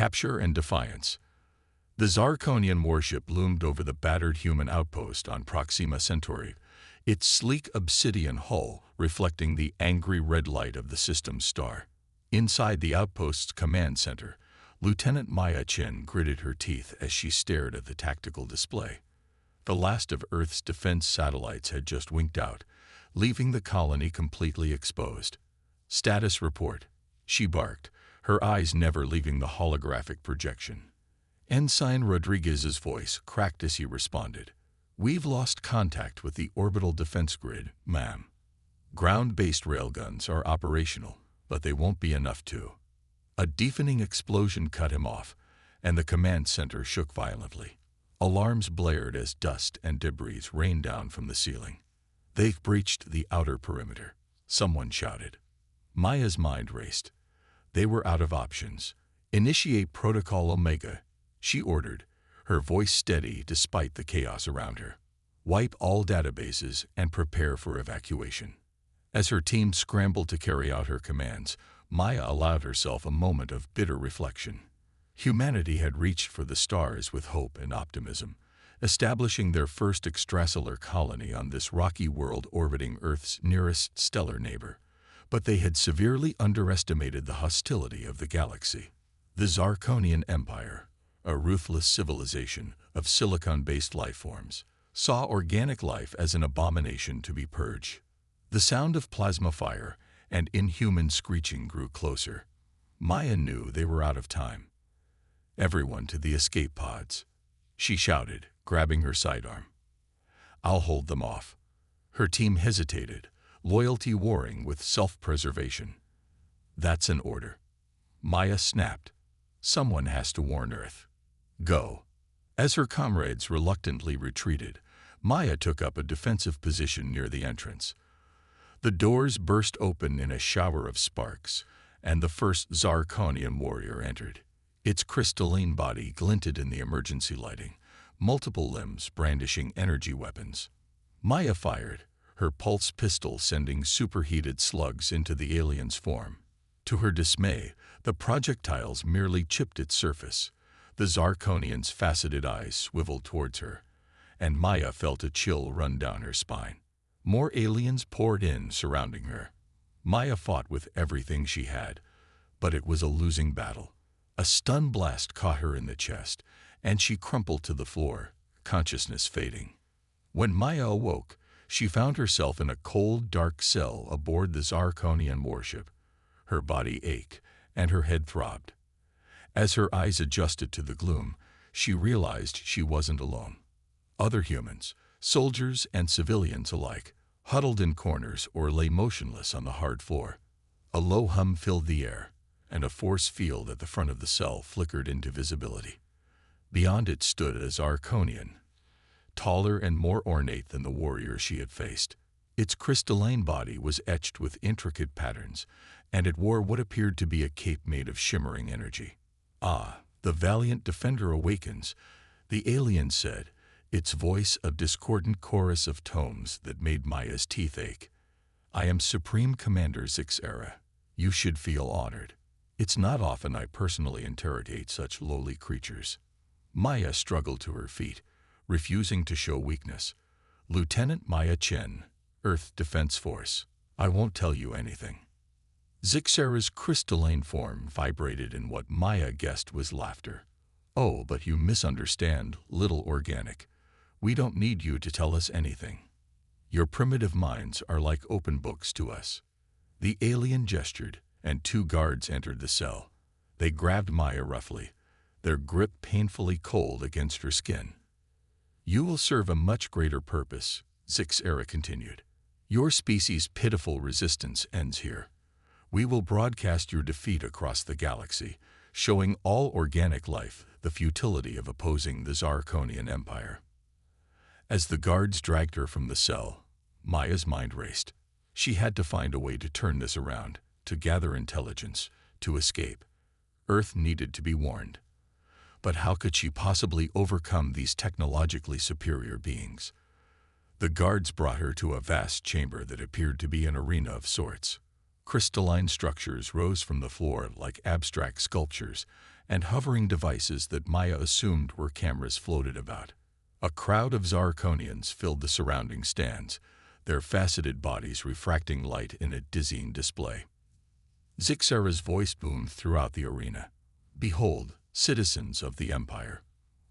Capture and defiance. The Zarkonian warship loomed over the battered human outpost on Proxima Centauri, its sleek obsidian hull reflecting the angry red light of the system's star. Inside the outpost's command center, Lieutenant Maya Chen gritted her teeth as she stared at the tactical display. The last of Earth's defense satellites had just winked out, leaving the colony completely exposed. "Status report," she barked, her eyes never leaving the holographic projection. Ensign Rodriguez's voice cracked as he responded. "We've lost contact with the orbital defense grid, ma'am. Ground-based railguns are operational, but they won't be enough to." A deafening explosion cut him off, and the command center shook violently. Alarms blared as dust and debris rained down from the ceiling. "They've breached the outer perimeter," someone shouted. Maya's mind raced. They were out of options. "Initiate Protocol Omega," she ordered, her voice steady despite the chaos around her. "Wipe all databases and prepare for evacuation." As her team scrambled to carry out her commands, Maya allowed herself a moment of bitter reflection. Humanity had reached for the stars with hope and optimism, establishing their first extrasolar colony on this rocky world orbiting Earth's nearest stellar neighbor. But they had severely underestimated the hostility of the galaxy. The Zarkonian Empire, a ruthless civilization of silicon-based lifeforms, saw organic life as an abomination to be purged. The sound of plasma fire and inhuman screeching grew closer. Maya knew they were out of time. "Everyone to the escape pods," she shouted, grabbing her sidearm. "I'll hold them off." Her team hesitated, loyalty warring with self-preservation. "That's an order." Maya snapped. "Someone has to warn Earth. Go." As her comrades reluctantly retreated, Maya took up a defensive position near the entrance. The doors burst open in a shower of sparks, and the first Zarkonian warrior entered. Its crystalline body glinted in the emergency lighting, multiple limbs brandishing energy weapons. Maya fired, her pulse pistol sending superheated slugs into the alien's form. To her dismay, the projectiles merely chipped its surface. The Zarkonian's faceted eyes swiveled towards her, and Maya felt a chill run down her spine. More aliens poured in, surrounding her. Maya fought with everything she had, but it was a losing battle. A stun blast caught her in the chest, and she crumpled to the floor, consciousness fading. When Maya awoke, she found herself in a cold, dark cell aboard the Zarkonian warship. Her body ached, and her head throbbed. As her eyes adjusted to the gloom, she realized she wasn't alone. Other humans, soldiers and civilians alike, huddled in corners or lay motionless on the hard floor. A low hum filled the air, and a force field at the front of the cell flickered into visibility. Beyond it stood a Zarkonian, taller and more ornate than the warrior she had faced. Its crystalline body was etched with intricate patterns, and it wore what appeared to be a cape made of shimmering energy. "Ah, the valiant defender awakens," the alien said, its voice a discordant chorus of tones that made Maya's teeth ache. "I am Supreme Commander Zixera. You should feel honored. It's not often I personally interrogate such lowly creatures." Maya struggled to her feet, refusing to show weakness. "Lieutenant Maya Chen, Earth Defense Force. I won't tell you anything." Zixera's crystalline form vibrated in what Maya guessed was laughter. "Oh, but you misunderstand, little organic. We don't need you to tell us anything. Your primitive minds are like open books to us." The alien gestured, and two guards entered the cell. They grabbed Maya roughly, their grip painfully cold against her skin. "You will serve a much greater purpose," Zixera continued. "Your species' pitiful resistance ends here. We will broadcast your defeat across the galaxy, showing all organic life the futility of opposing the Zarkonian Empire." As the guards dragged her from the cell, Maya's mind raced. She had to find a way to turn this around, to gather intelligence, to escape. Earth needed to be warned. But how could she possibly overcome these technologically superior beings? The guards brought her to a vast chamber that appeared to be an arena of sorts. Crystalline structures rose from the floor like abstract sculptures, and hovering devices that Maya assumed were cameras floated about. A crowd of Zarkonians filled the surrounding stands, their faceted bodies refracting light in a dizzying display. Zixara's voice boomed throughout the arena. "Behold, citizens of the Empire,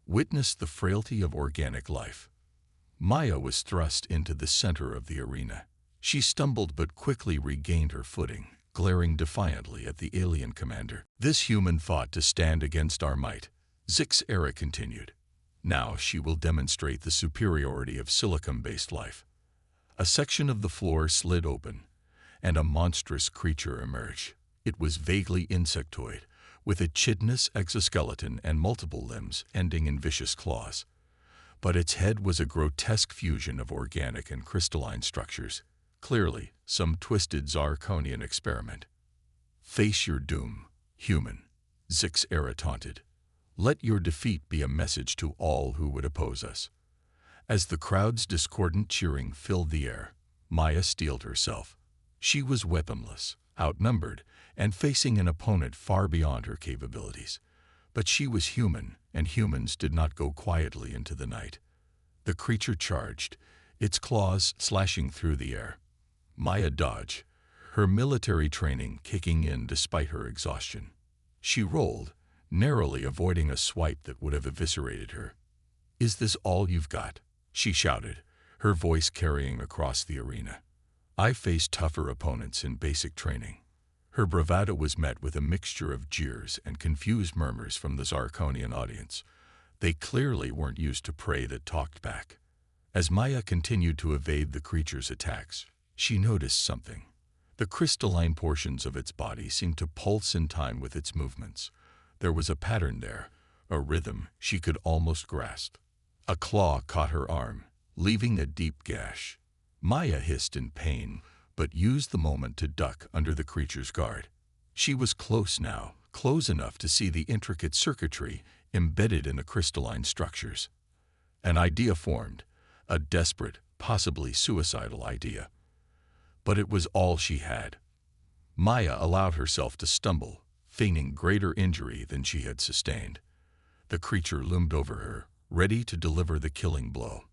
witness the frailty of organic life." Maya was thrust into the center of the arena. She stumbled but quickly regained her footing, glaring defiantly at the alien commander. "This human fought to stand against our might," Zixara continued. "Now she will demonstrate the superiority of silicon-based life." A section of the floor slid open, and a monstrous creature emerged. It was vaguely insectoid, with a chitinous exoskeleton and multiple limbs ending in vicious claws. But its head was a grotesque fusion of organic and crystalline structures, clearly some twisted Zarkonian experiment. "Face your doom, human," Zixara taunted. "Let your defeat be a message to all who would oppose us." As the crowd's discordant cheering filled the air, Maya steeled herself. She was weaponless, outnumbered, and facing an opponent far beyond her capabilities. But she was human, and humans did not go quietly into the night. The creature charged, its claws slashing through the air. Maya dodged, her military training kicking in despite her exhaustion. She rolled, narrowly avoiding a swipe that would have eviscerated her. "Is this all you've got?" she shouted, her voice carrying across the arena. "I faced tougher opponents in basic training." Her bravado was met with a mixture of jeers and confused murmurs from the Zarkonian audience. They clearly weren't used to prey that talked back. As Maya continued to evade the creature's attacks, she noticed something. The crystalline portions of its body seemed to pulse in time with its movements. There was a pattern there, a rhythm she could almost grasp. A claw caught her arm, leaving a deep gash. Maya hissed in pain, but used the moment to duck under the creature's guard. She was close now, close enough to see the intricate circuitry embedded in the crystalline structures. An idea formed, a desperate, possibly suicidal idea. But it was all she had. Maya allowed herself to stumble, feigning greater injury than she had sustained. The creature loomed over her, ready to deliver the killing blow.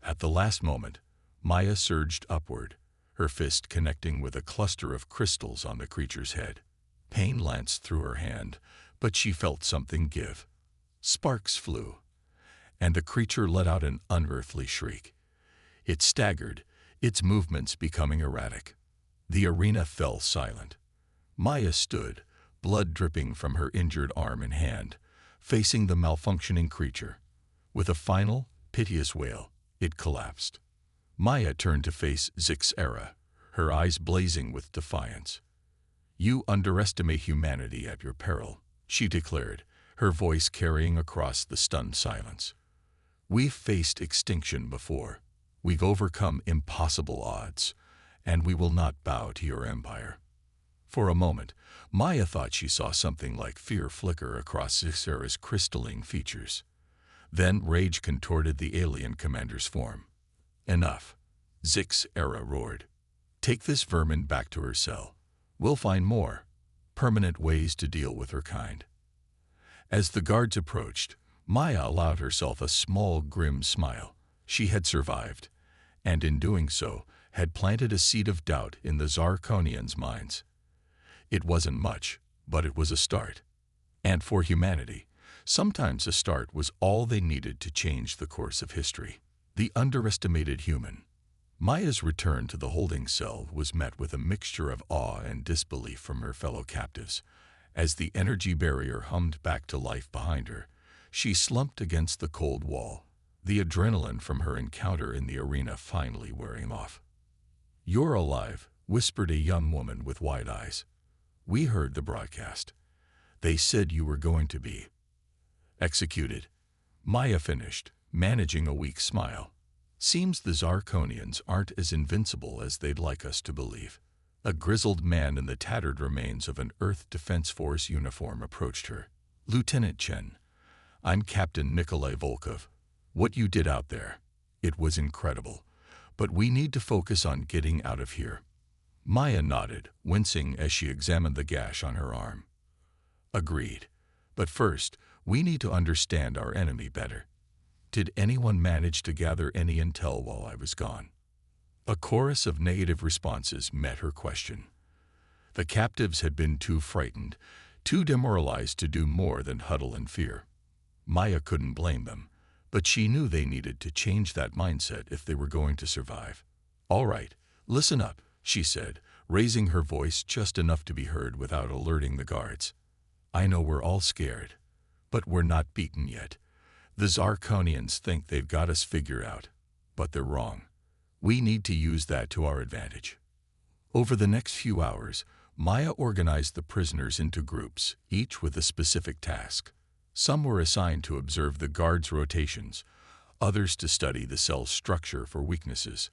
At the last moment, Maya surged upward, her fist connecting with a cluster of crystals on the creature's head. Pain lanced through her hand, but she felt something give. Sparks flew, and the creature let out an unearthly shriek. It staggered, its movements becoming erratic. The arena fell silent. Maya stood, blood dripping from her injured arm and hand, facing the malfunctioning creature. With a final, piteous wail, it collapsed. Maya turned to face Zixara, her eyes blazing with defiance. "You underestimate humanity at your peril," she declared, her voice carrying across the stunned silence. "We've faced extinction before. We've overcome impossible odds, and we will not bow to your empire." For a moment, Maya thought she saw something like fear flicker across Zixara's crystalline features. Then rage contorted the alien commander's form. "Enough," Zixara roared. "Take this vermin back to her cell. We'll find more permanent ways to deal with her kind." As the guards approached, Maya allowed herself a small, grim smile. She had survived, and in doing so, had planted a seed of doubt in the Zarkonians' minds. It wasn't much, but it was a start. And for humanity, sometimes a start was all they needed to change the course of history. The underestimated human. Maya's return to the holding cell was met with a mixture of awe and disbelief from her fellow captives. As the energy barrier hummed back to life behind her, she slumped against the cold wall, the adrenaline from her encounter in the arena finally wearing off. "You're alive," whispered a young woman with wide eyes. "We heard the broadcast. They said you were going to be executed." Maya finished, managing a weak smile. "Seems the Zarkonians aren't as invincible as they'd like us to believe." A grizzled man in the tattered remains of an Earth Defense Force uniform approached her. "Lieutenant Chen, I'm Captain Nikolai Volkov. What you did out there, it was incredible, but we need to focus on getting out of here." Maya nodded, wincing as she examined the gash on her arm. "Agreed, But first, we need to understand our enemy better. Did anyone manage to gather any intel while I was gone? A chorus of negative responses met her question. The captives had been too frightened, too demoralized to do more than huddle in fear. Maya couldn't blame them, but she knew they needed to change that mindset if they were going to survive. "All right, listen up," she said, raising her voice just enough to be heard without alerting the guards. "I know we're all scared, but we're not beaten yet. The Zarkonians think they've got us figured out, but they're wrong. We need to use that to our advantage." Over the next few hours, Maya organized the prisoners into groups, each with a specific task. Some were assigned to observe the guards' rotations, others to study the cell's structure for weaknesses.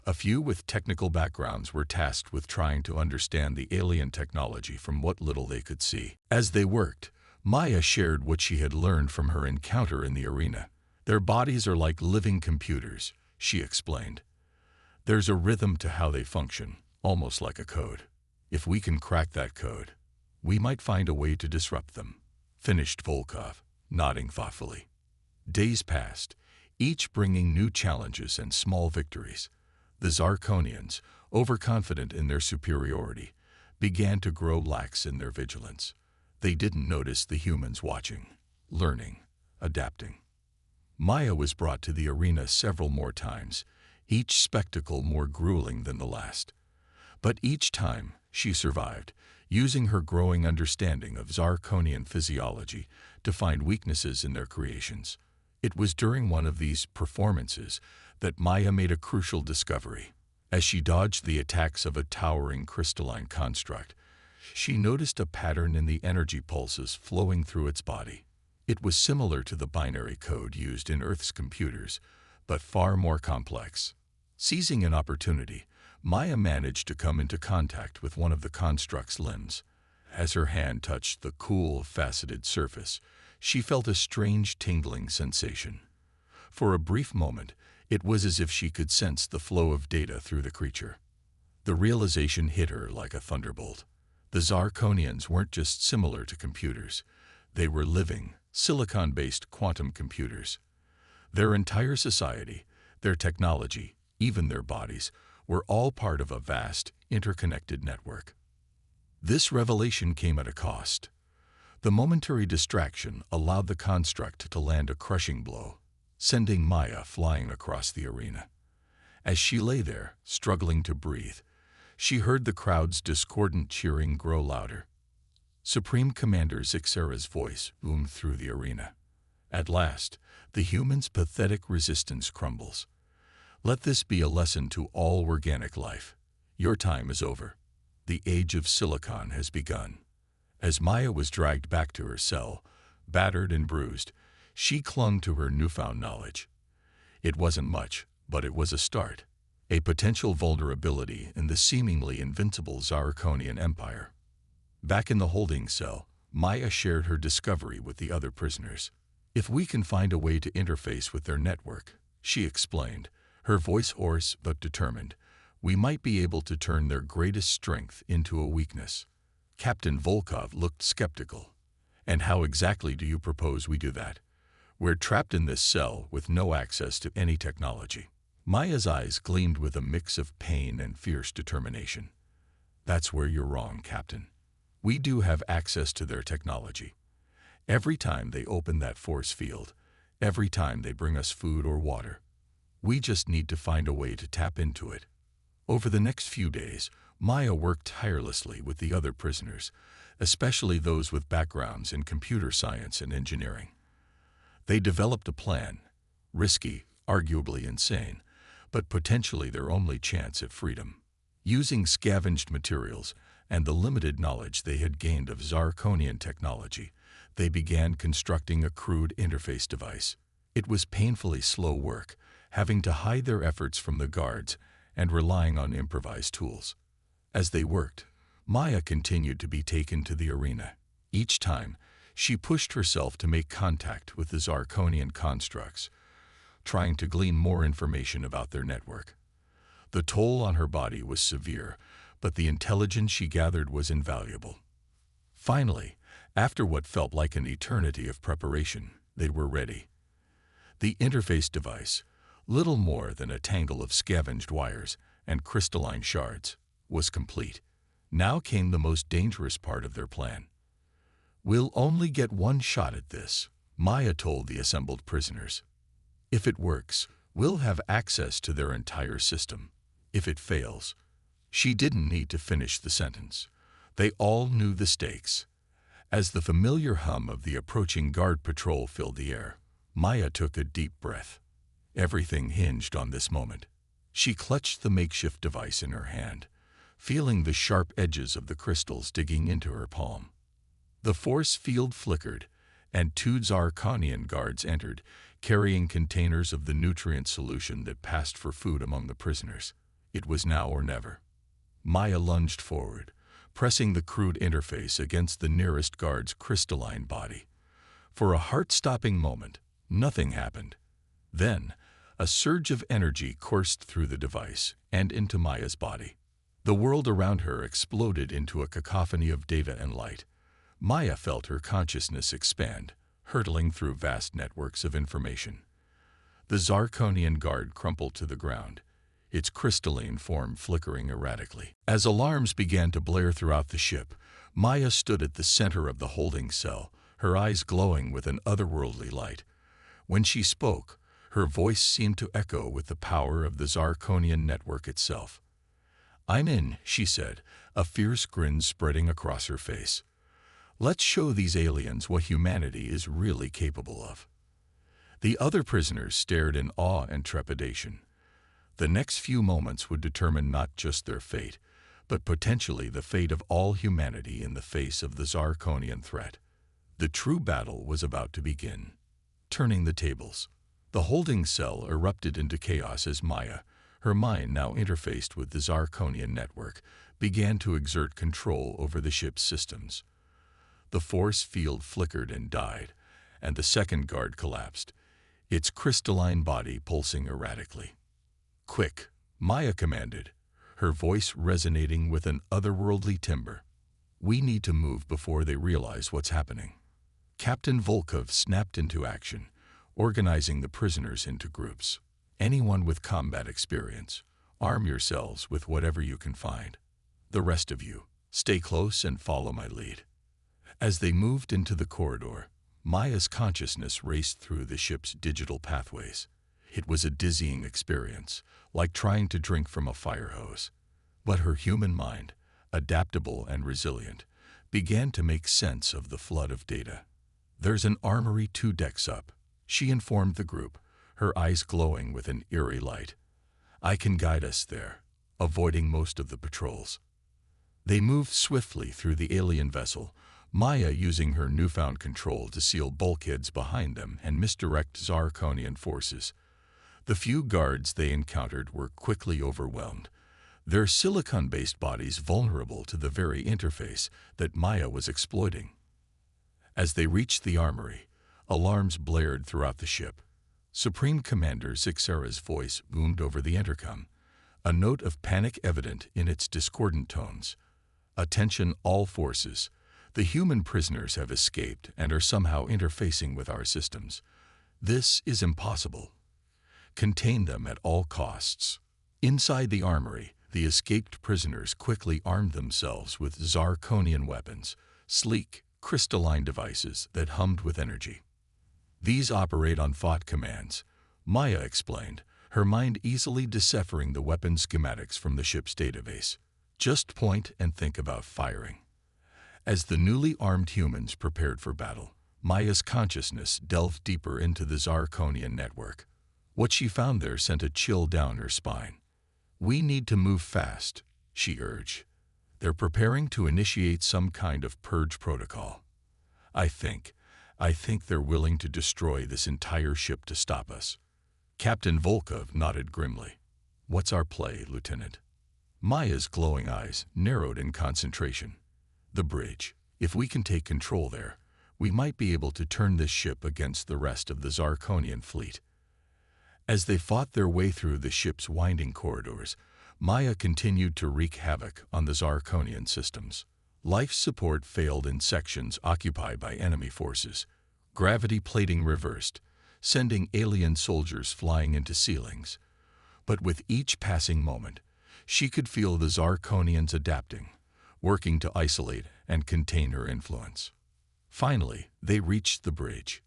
A few with technical backgrounds were tasked with trying to understand the alien technology from what little they could see. As they worked, Maya shared what she had learned from her encounter in the arena. "Their bodies are like living computers," she explained. "There's a rhythm to how they function, almost like a code. If we can crack that code, we might find a way to disrupt them," finished Volkov, nodding thoughtfully. Days passed, each bringing new challenges and small victories. The Zarkonians, overconfident in their superiority, began to grow lax in their vigilance. They didn't notice the humans watching, learning, adapting. Maya was brought to the arena several more times, each spectacle more grueling than the last. But each time, she survived, using her growing understanding of Zarkonian physiology to find weaknesses in their creations. It was during one of these performances that Maya made a crucial discovery. As she dodged the attacks of a towering crystalline construct, she noticed a pattern in the energy pulses flowing through its body. It was similar to the binary code used in Earth's computers, but far more complex. Seizing an opportunity, Maya managed to come into contact with one of the construct's limbs. As her hand touched the cool, faceted surface, she felt a strange tingling sensation. For a brief moment, it was as if she could sense the flow of data through the creature. The realization hit her like a thunderbolt. The Zarkonians weren't just similar to computers. They were living, silicon-based quantum computers. Their entire society, their technology, even their bodies, were all part of a vast, interconnected network. This revelation came at a cost. The momentary distraction allowed the construct to land a crushing blow, sending Maya flying across the arena. As she lay there, struggling to breathe, she heard the crowd's discordant cheering grow louder. Supreme Commander Zixera's voice boomed through the arena. "At last, the human's pathetic resistance crumbles. Let this be a lesson to all organic life. Your time is over. The age of silicon has begun." As Maya was dragged back to her cell, battered and bruised, she clung to her newfound knowledge. It wasn't much, but it was a start. A potential vulnerability in the seemingly invincible Zarkonian Empire. Back in the holding cell, Maya shared her discovery with the other prisoners. "If we can find a way to interface with their network," she explained, her voice hoarse but determined, "we might be able to turn their greatest strength into a weakness." Captain Volkov looked skeptical. "And how exactly do you propose we do that? We're trapped in this cell with no access to any technology." Maya's eyes gleamed with a mix of pain and fierce determination. "That's where you're wrong, Captain. We do have access to their technology. Every time they open that force field, every time they bring us food or water, we just need to find a way to tap into it." Over the next few days, Maya worked tirelessly with the other prisoners, especially those with backgrounds in computer science and engineering. They developed a plan, risky, arguably insane, but potentially their only chance at freedom. Using scavenged materials and the limited knowledge they had gained of Zarkonian technology, they began constructing a crude interface device. It was painfully slow work, having to hide their efforts from the guards and relying on improvised tools. As they worked, Maya continued to be taken to the arena. Each time, she pushed herself to make contact with the Zarkonian constructs, trying to glean more information about their network. The toll on her body was severe, but the intelligence she gathered was invaluable. Finally, After what felt like an eternity of preparation, they were ready. The interface device, little more than a tangle of scavenged wires and crystalline shards, was complete. Now came the most dangerous part of their plan. "We'll only get one shot at this," Maya told the assembled prisoners. "If it works, we'll have access to their entire system. If it fails..." She didn't need to finish the sentence. They all knew the stakes. As the familiar hum of the approaching guard patrol filled the air, Maya took a deep breath. Everything hinged on this moment. She clutched the makeshift device in her hand, feeling the sharp edges of the crystals digging into her palm. The force field flickered, and two Zarkonian guards entered, carrying containers of the nutrient solution that passed for food among the prisoners. It was now or never. Maya lunged forward, pressing the crude interface against the nearest guard's crystalline body. For a heart-stopping moment, nothing happened. Then, a surge of energy coursed through the device and into Maya's body. The world around her exploded into a cacophony of data and light. Maya felt her consciousness expand, hurtling through vast networks of information. The Zarkonian guard crumpled to the ground, its crystalline form flickering erratically. As alarms began to blare throughout the ship, Maya stood at the center of the holding cell, her eyes glowing with an otherworldly light. When she spoke, her voice seemed to echo with the power of the Zarkonian network itself. "I'm in," she said, a fierce grin spreading across her face. "Let's show these aliens what humanity is really capable of." The other prisoners stared in awe and trepidation. The next few moments would determine not just their fate, but potentially the fate of all humanity in the face of the Zarkonian threat. The true battle was about to begin. Turning the tables. The holding cell erupted into chaos as Maya, her mind now interfaced with the Zarkonian network, began to exert control over the ship's systems. The force field flickered and died, and the second guard collapsed, its crystalline body pulsing erratically. "Quick," Maya commanded, her voice resonating with an otherworldly timbre. "We need to move before they realize what's happening." Captain Volkov snapped into action, organizing the prisoners into groups. "Anyone with combat experience, arm yourselves with whatever you can find. The rest of you, stay close and follow my lead." As they moved into the corridor, Maya's consciousness raced through the ship's digital pathways. It was a dizzying experience, like trying to drink from a fire hose. But her human mind, adaptable and resilient, began to make sense of the flood of data. "There's an armory 2 decks up," she informed the group, her eyes glowing with an eerie light. "I can guide us there, avoiding most of the patrols." They moved swiftly through the alien vessel, Maya using her newfound control to seal bulkheads behind them and misdirect Zarkonian forces. The few guards they encountered were quickly overwhelmed, their silicon-based bodies vulnerable to the very interface that Maya was exploiting. As they reached the armory, alarms blared throughout the ship. Supreme Commander Zixara's voice boomed over the intercom, a note of panic evident in its discordant tones. "Attention all forces. The human prisoners have escaped and are somehow interfacing with our systems. This is impossible. Contain them at all costs." Inside the armory, the escaped prisoners quickly armed themselves with Zarkonian weapons, sleek, crystalline devices that hummed with energy. "These operate on thought commands," Maya explained, her mind easily deciphering the weapon schematics from the ship's database. "Just point and think about firing." As the newly armed humans prepared for battle, Maya's consciousness delved deeper into the Zarkonian network. What she found there sent a chill down her spine. "We need to move fast," she urged. "They're preparing to initiate some kind of purge protocol. I think they're willing to destroy this entire ship to stop us." Captain Volkov nodded grimly. "What's our play, Lieutenant?" Maya's glowing eyes narrowed in concentration. "The bridge. If we can take control there, we might be able to turn this ship against the rest of the Zarkonian fleet." As they fought their way through the ship's winding corridors, Maya continued to wreak havoc on the Zarkonian systems. Life support failed in sections occupied by enemy forces. Gravity plating reversed, sending alien soldiers flying into ceilings. But with each passing moment, she could feel the Zarkonians adapting, working to isolate and contain her influence. Finally, they reached the bridge.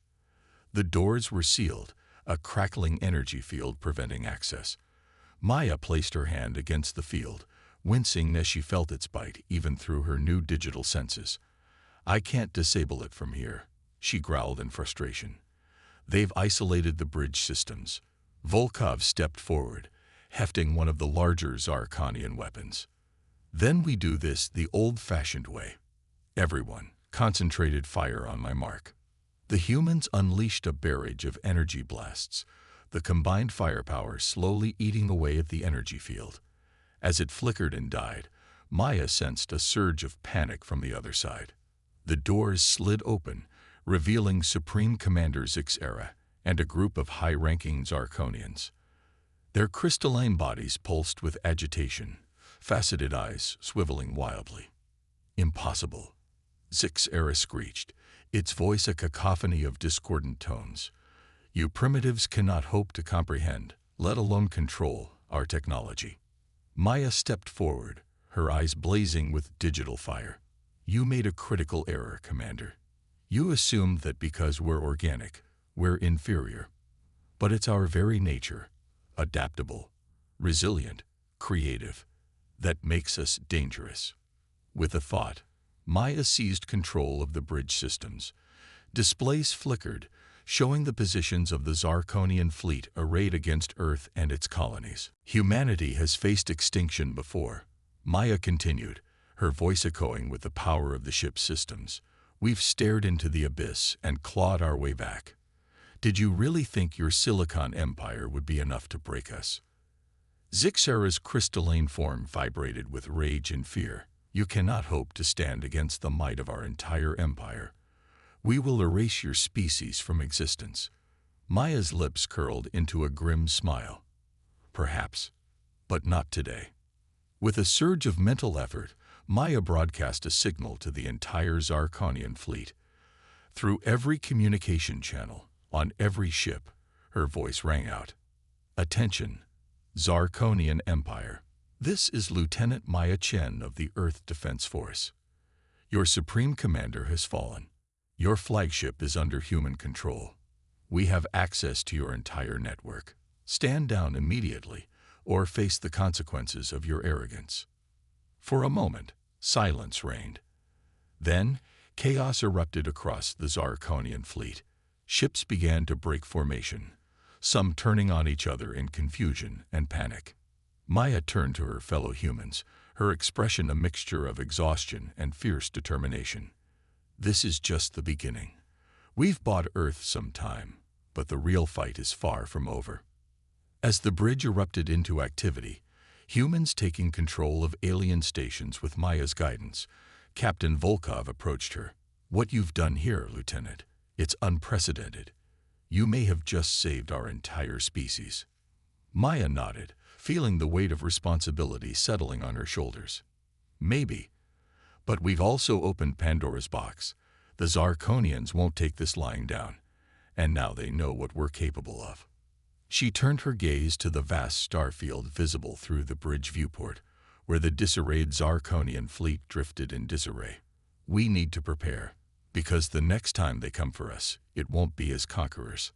The doors were sealed, a crackling energy field preventing access. Maya placed her hand against the field, wincing as she felt its bite even through her new digital senses. "I can't disable it from here," she growled in frustration. "They've isolated the bridge systems." Volkov stepped forward, hefting one of the larger Zarkonian weapons. "Then we do this the old-fashioned way. Everyone, concentrated fire on my mark." The humans unleashed a barrage of energy blasts, the combined firepower slowly eating away at the energy field. As it flickered and died, Maya sensed a surge of panic from the other side. The doors slid open, revealing Supreme Commander Zixera and a group of high-ranking Zarkonians. Their crystalline bodies pulsed with agitation, faceted eyes swiveling wildly. "Impossible," Zixera screeched, its voice a cacophony of discordant tones. "You primitives cannot hope to comprehend, let alone control, our technology." Maya stepped forward, her eyes blazing with digital fire. "You made a critical error, Commander. You assumed that because we're organic, we're inferior. But it's our very nature, adaptable, resilient, creative, that makes us dangerous." With a thought, Maya seized control of the bridge systems. Displays flickered, showing the positions of the Zarkonian fleet arrayed against Earth and its colonies. "Humanity has faced extinction before," Maya continued, her voice echoing with the power of the ship's systems. "We've stared into the abyss and clawed our way back. Did you really think your Silicon Empire would be enough to break us?" Zixera's crystalline form vibrated with rage and fear. "You cannot hope to stand against the might of our entire empire. We will erase your species from existence." Maya's lips curled into a grim smile. "Perhaps, but not today." With a surge of mental effort, Maya broadcast a signal to the entire Zarkonian fleet. Through every communication channel, on every ship, her voice rang out. "Attention, Zarkonian Empire. This is Lieutenant Maya Chen of the Earth Defense Force. Your Supreme Commander has fallen. Your flagship is under human control. We have access to your entire network. Stand down immediately, or face the consequences of your arrogance." For a moment, silence reigned. Then, chaos erupted across the Zarkonian fleet. Ships began to break formation, some turning on each other in confusion and panic. Maya turned to her fellow humans, her expression a mixture of exhaustion and fierce determination. "This is just the beginning. We've bought Earth some time, but the real fight is far from over." As the bridge erupted into activity, humans taking control of alien stations with Maya's guidance, Captain Volkov approached her. "What you've done here, Lieutenant, it's unprecedented. You may have just saved our entire species." Maya nodded, feeling the weight of responsibility settling on her shoulders. "Maybe. But we've also opened Pandora's box. The Zarkonians won't take this lying down, and now they know what we're capable of." She turned her gaze to the vast starfield visible through the bridge viewport, where the disarrayed Zarkonian fleet drifted in disarray. "We need to prepare, because the next time they come for us, it won't be as conquerors."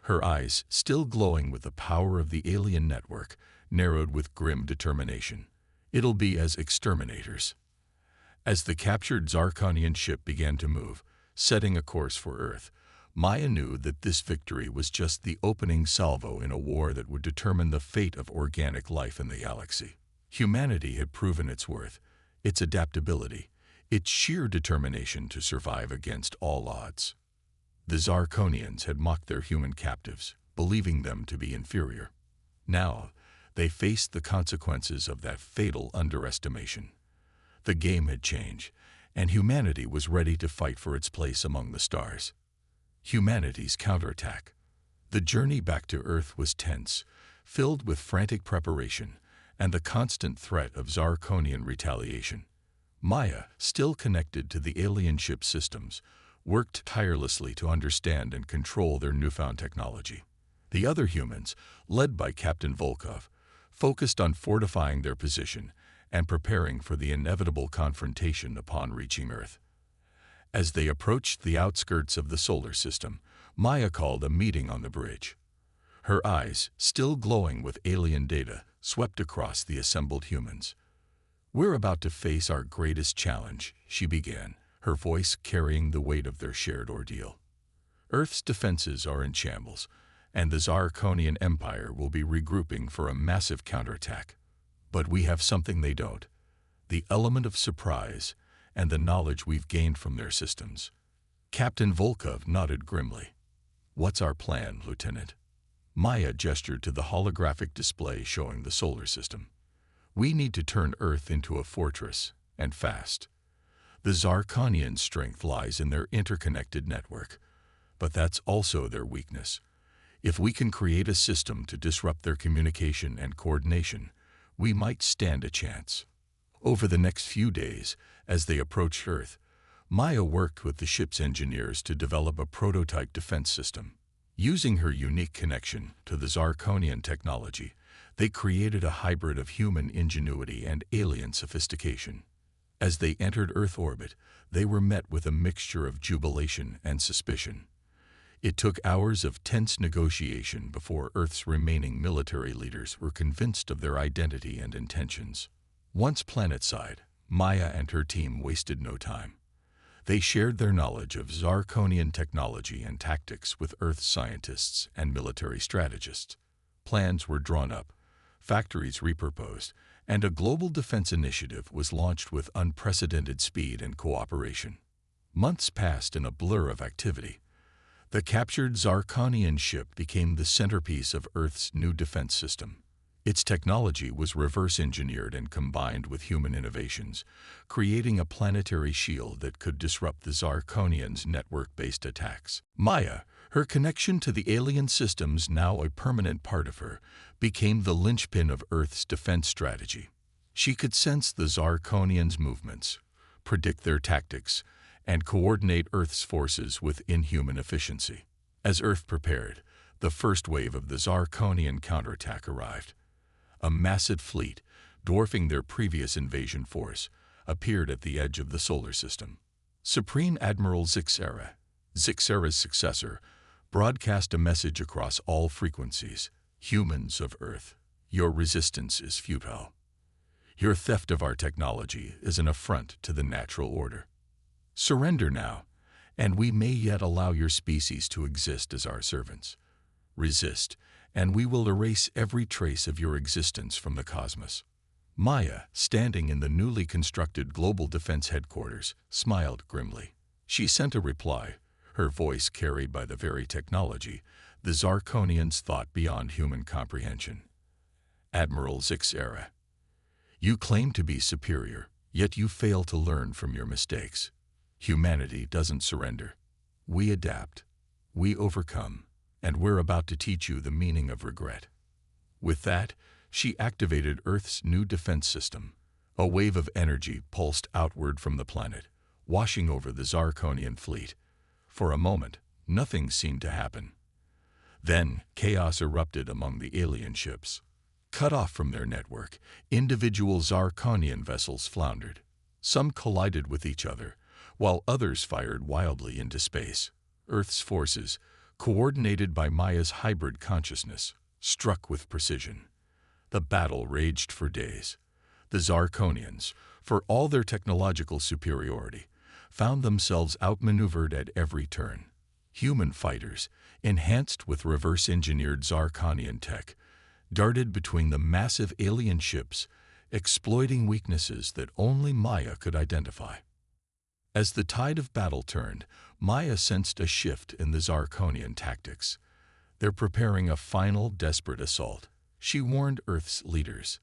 Her eyes, still glowing with the power of the alien network, narrowed with grim determination. "It'll be as exterminators." As the captured Zarkonian ship began to move, setting a course for Earth, Maya knew that this victory was just the opening salvo in a war that would determine the fate of organic life in the galaxy. Humanity had proven its worth, its adaptability, its sheer determination to survive against all odds. The Zarkonians had mocked their human captives, believing them to be inferior. Now, they faced the consequences of that fatal underestimation. The game had changed, and humanity was ready to fight for its place among the stars. Humanity's counterattack. The journey back to Earth was tense, filled with frantic preparation and the constant threat of Zarkonian retaliation. Maya, still connected to the alien ship systems, worked tirelessly to understand and control their newfound technology. The other humans, led by Captain Volkov, focused on fortifying their position and preparing for the inevitable confrontation upon reaching Earth. As they approached the outskirts of the solar system, Maya called a meeting on the bridge. Her eyes, still glowing with alien data, swept across the assembled humans. "We're about to face our greatest challenge," she began, her voice carrying the weight of their shared ordeal. "Earth's defenses are in shambles, and the Zarkonian Empire will be regrouping for a massive counterattack. But we have something they don't: the element of surprise and the knowledge we've gained from their systems." Captain Volkov nodded grimly. "What's our plan, Lieutenant?" Maya gestured to the holographic display showing the solar system. "We need to turn Earth into a fortress, and fast. The Zarkonian strength lies in their interconnected network, but that's also their weakness. If we can create a system to disrupt their communication and coordination, we might stand a chance." Over the next few days, as they approached Earth, Maya worked with the ship's engineers to develop a prototype defense system. Using her unique connection to the Zarkonian technology, they created a hybrid of human ingenuity and alien sophistication. As they entered Earth orbit, they were met with a mixture of jubilation and suspicion. It took hours of tense negotiation before Earth's remaining military leaders were convinced of their identity and intentions. Once planetside, Maya and her team wasted no time. They shared their knowledge of Zarkonian technology and tactics with Earth's scientists and military strategists. Plans were drawn up, factories repurposed, and a global defense initiative was launched with unprecedented speed and cooperation. Months passed in a blur of activity. The captured Zarkonian ship became the centerpiece of Earth's new defense system. Its technology was reverse-engineered and combined with human innovations, creating a planetary shield that could disrupt the Zarkonians' network-based attacks. Maya, her connection to the alien systems now a permanent part of her, became the linchpin of Earth's defense strategy. She could sense the Zarkonians' movements, predict their tactics, and coordinate Earth's forces with inhuman efficiency. As Earth prepared, the first wave of the Zarkonian counterattack arrived. A massive fleet, dwarfing their previous invasion force, appeared at the edge of the solar system. Supreme Admiral Zixera, Zixera's successor, broadcast a message across all frequencies: "Humans of Earth, your resistance is futile. Your theft of our technology is an affront to the natural order. Surrender now, and we may yet allow your species to exist as our servants. Resist, and we will erase every trace of your existence from the cosmos." Maya, standing in the newly constructed Global Defense Headquarters, smiled grimly. She sent a reply, her voice carried by the very technology the Zarkonians thought beyond human comprehension. "Admiral Zixera, you claim to be superior, yet you fail to learn from your mistakes. Humanity doesn't surrender. We adapt. We overcome. And we're about to teach you the meaning of regret." With that, she activated Earth's new defense system. A wave of energy pulsed outward from the planet, washing over the Zarkonian fleet. For a moment, nothing seemed to happen. Then, chaos erupted among the alien ships. Cut off from their network, individual Zarkonian vessels floundered. Some collided with each other, while others fired wildly into space. Earth's forces, coordinated by Maya's hybrid consciousness, struck with precision. The battle raged for days. The Zarkonians, for all their technological superiority, found themselves outmaneuvered at every turn. Human fighters, enhanced with reverse-engineered Zarkonian tech, darted between the massive alien ships, exploiting weaknesses that only Maya could identify. As the tide of battle turned, Maya sensed a shift in the Zarkonian tactics. They're preparing a final, desperate assault. She warned Earth's leaders.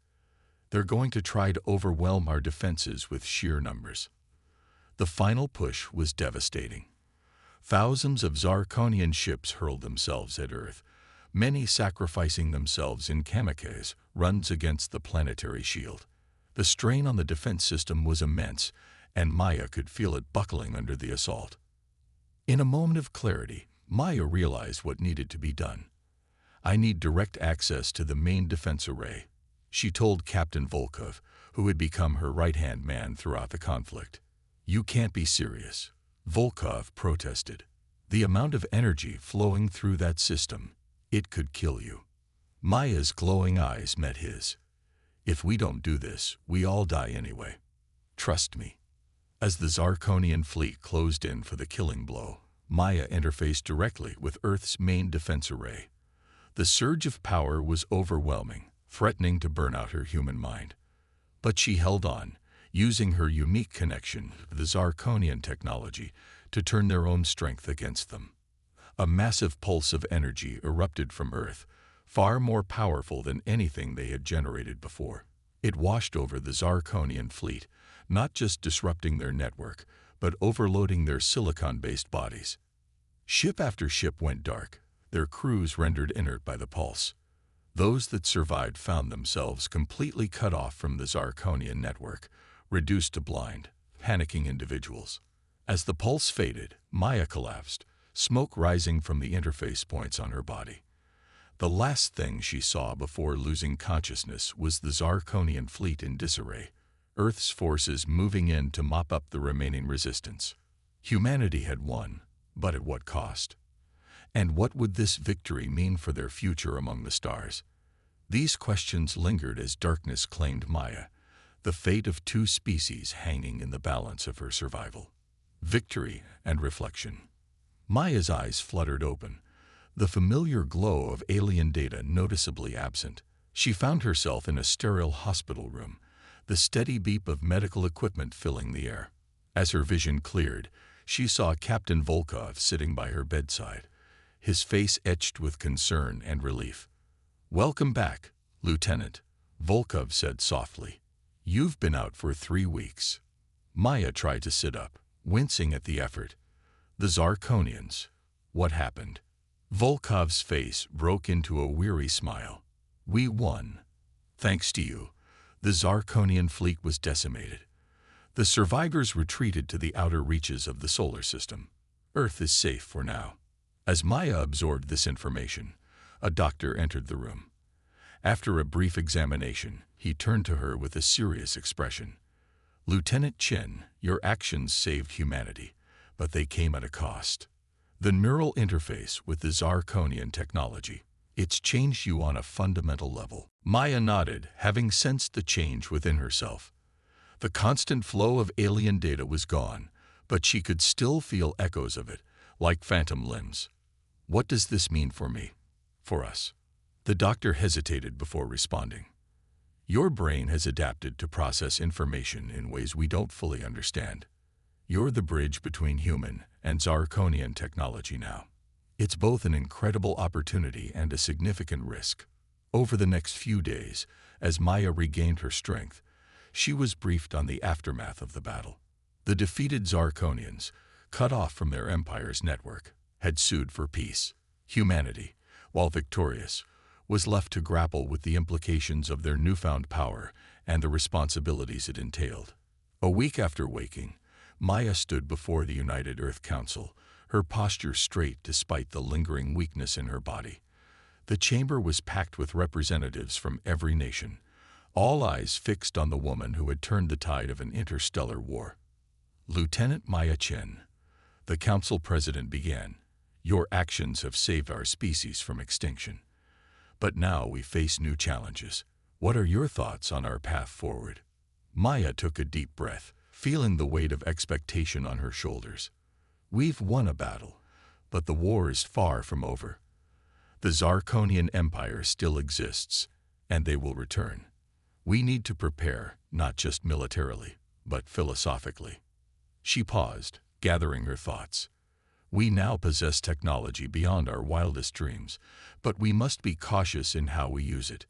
They're going to try to overwhelm our defenses with sheer numbers. The final push was devastating. Thousands of Zarkonian ships hurled themselves at Earth, many sacrificing themselves in kamikaze runs against the planetary shield. The strain on the defense system was immense, and Maya could feel it buckling under the assault. In a moment of clarity, Maya realized what needed to be done. "I need direct access to the main defense array," she told Captain Volkov, who had become her right-hand man throughout the conflict. "You can't be serious," Volkov protested. "The amount of energy flowing through that system, it could kill you." Maya's glowing eyes met his. "If we don't do this, we all die anyway. Trust me." As the Zarkonian fleet closed in for the killing blow, Maya interfaced directly with Earth's main defense array. The surge of power was overwhelming, threatening to burn out her human mind. But she held on, using her unique connection to the Zarkonian technology to turn their own strength against them. A massive pulse of energy erupted from Earth, far more powerful than anything they had generated before. It washed over the Zarkonian fleet, not just disrupting their network, but overloading their silicon-based bodies. Ship after ship went dark, their crews rendered inert by the pulse. Those that survived found themselves completely cut off from the Zarkonian network, reduced to blind, panicking individuals. As the pulse faded, Maya collapsed, smoke rising from the interface points on her body. The last thing she saw before losing consciousness was the Zarkonian fleet in disarray, Earth's forces moving in to mop up the remaining resistance. Humanity had won, but at what cost? And what would this victory mean for their future among the stars? These questions lingered as darkness claimed Maya, the fate of two species hanging in the balance of her survival. Victory and reflection. Maya's eyes fluttered open, the familiar glow of alien data noticeably absent. She found herself in a sterile hospital room, the steady beep of medical equipment filling the air. As her vision cleared, she saw Captain Volkov sitting by her bedside, his face etched with concern and relief. "Welcome back, Lieutenant," Volkov said softly. "You've been out for 3 weeks." Maya tried to sit up, wincing at the effort. "The Zarkonians. What happened?" Volkov's face broke into a weary smile. "We won. Thanks to you. The Zarkonian fleet was decimated. The survivors retreated to the outer reaches of the solar system. Earth is safe for now." As Maya absorbed this information, a doctor entered the room. After a brief examination, he turned to her with a serious expression. "Lieutenant Chen, your actions saved humanity, but they came at a cost. The neural interface with the Zarkonian technology, it's changed you on a fundamental level." Maya nodded, having sensed the change within herself. The constant flow of alien data was gone, but she could still feel echoes of it, like phantom limbs. "What does this mean for me? For us?" The doctor hesitated before responding. "Your brain has adapted to process information in ways we don't fully understand. You're the bridge between human and Zarkonian technology now. It's both an incredible opportunity and a significant risk." Over the next few days, as Maya regained her strength, she was briefed on the aftermath of the battle. The defeated Zarkonians, cut off from their empire's network, had sued for peace. Humanity, while victorious, was left to grapple with the implications of their newfound power and the responsibilities it entailed. A week after waking, Maya stood before the United Earth Council, her posture straight despite the lingering weakness in her body. The chamber was packed with representatives from every nation, all eyes fixed on the woman who had turned the tide of an interstellar war. "Lieutenant Maya Chen," the council president began, "your actions have saved our species from extinction. But now we face new challenges. What are your thoughts on our path forward?" Maya took a deep breath, feeling the weight of expectation on her shoulders. "We've won a battle, but the war is far from over. The Zarkonian Empire still exists, and they will return. We need to prepare, not just militarily, but philosophically." She paused, gathering her thoughts. "We now possess technology beyond our wildest dreams, but we must be cautious in how we use it.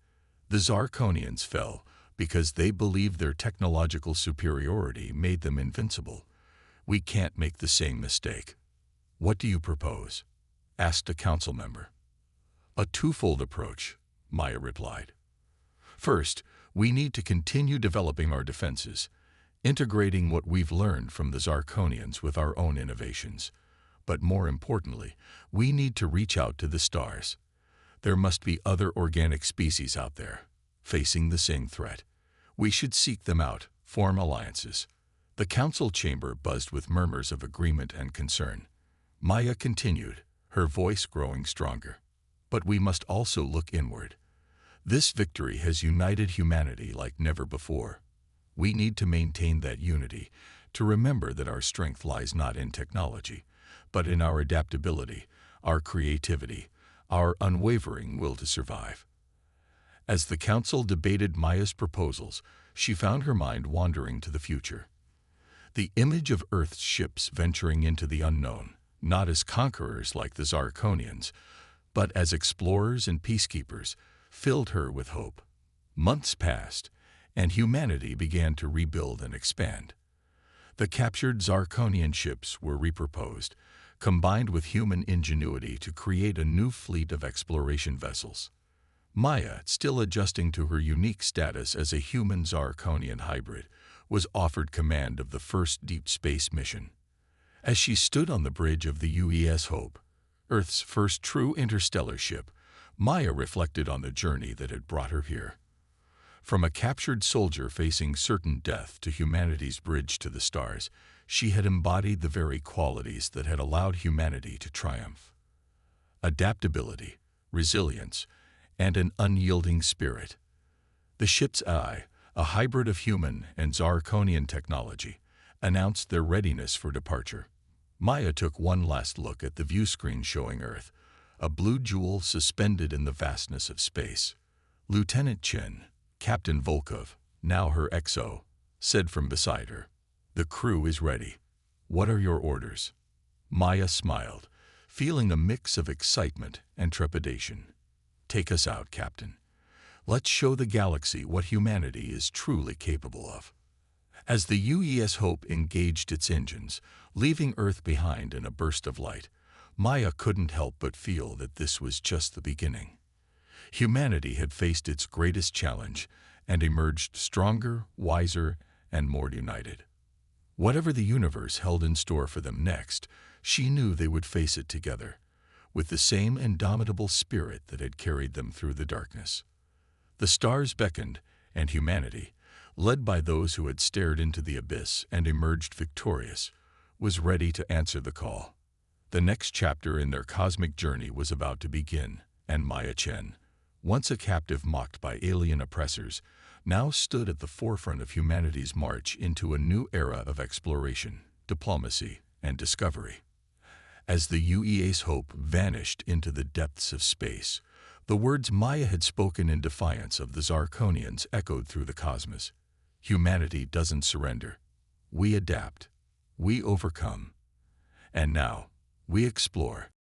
The Zarkonians fell because they believed their technological superiority made them invincible. We can't make the same mistake." "What do you propose?" asked a council member. "A twofold approach," Maya replied. "First, we need to continue developing our defenses. integrating what we've learned from the Zarkonians with our own innovations. But more importantly, we need to reach out to the stars. There must be other organic species out there, facing the same threat. We should seek them out, form alliances. The council chamber buzzed with murmurs of agreement and concern. Maya continued, her voice growing stronger. But we must also look inward. This victory has united humanity like never before. We need to maintain that unity, to remember that our strength lies not in technology, but in our adaptability, our creativity, our unwavering will to survive. As the council debated Maya's proposals, she found her mind wandering to the future. The image of Earth's ships venturing into the unknown, not as conquerors like the Zarkonians, but as explorers and peacekeepers, filled her with hope. Months passed, and humanity began to rebuild and expand. The captured Zarkonian ships were repurposed, combined with human ingenuity to create a new fleet of exploration vessels. Maya, still adjusting to her unique status as a human Zarkonian hybrid, was offered command of the first deep space mission. As she stood on the bridge of the UES Hope, Earth's first true interstellar ship, Maya reflected on the journey that had brought her here. From a captured soldier facing certain death to humanity's bridge to the stars, she had embodied the very qualities that had allowed humanity to triumph. Adaptability, resilience, and an unyielding spirit. The ship's eye, a hybrid of human and Zarkonian technology, announced their readiness for departure. Maya took one last look at the view screen showing Earth, a blue jewel suspended in the vastness of space. Lieutenant Chen, Captain Volkov, now her XO, said from beside her, "The crew is ready. What are your orders?" Maya smiled, feeling a mix of excitement and trepidation. "Take us out, Captain. Let's show the galaxy what humanity is truly capable of." As the UES Hope engaged its engines, leaving Earth behind in a burst of light, Maya couldn't help but feel that this was just the beginning. Humanity had faced its greatest challenge and emerged stronger, wiser, and more united. Whatever the universe held in store for them next, she knew they would face it together, with the same indomitable spirit that had carried them through the darkness. The stars beckoned, and humanity, led by those who had stared into the abyss and emerged victorious, was ready to answer the call. The next chapter in their cosmic journey was about to begin, and Maya Chen, once a captive mocked by alien oppressors, now stood at the forefront of humanity's march into a new era of exploration, diplomacy, and discovery. As the UES Hope vanished into the depths of space, the words Maya had spoken in defiance of the Zarkonians echoed through the cosmos. Humanity doesn't surrender. We adapt. We overcome. And now, we explore.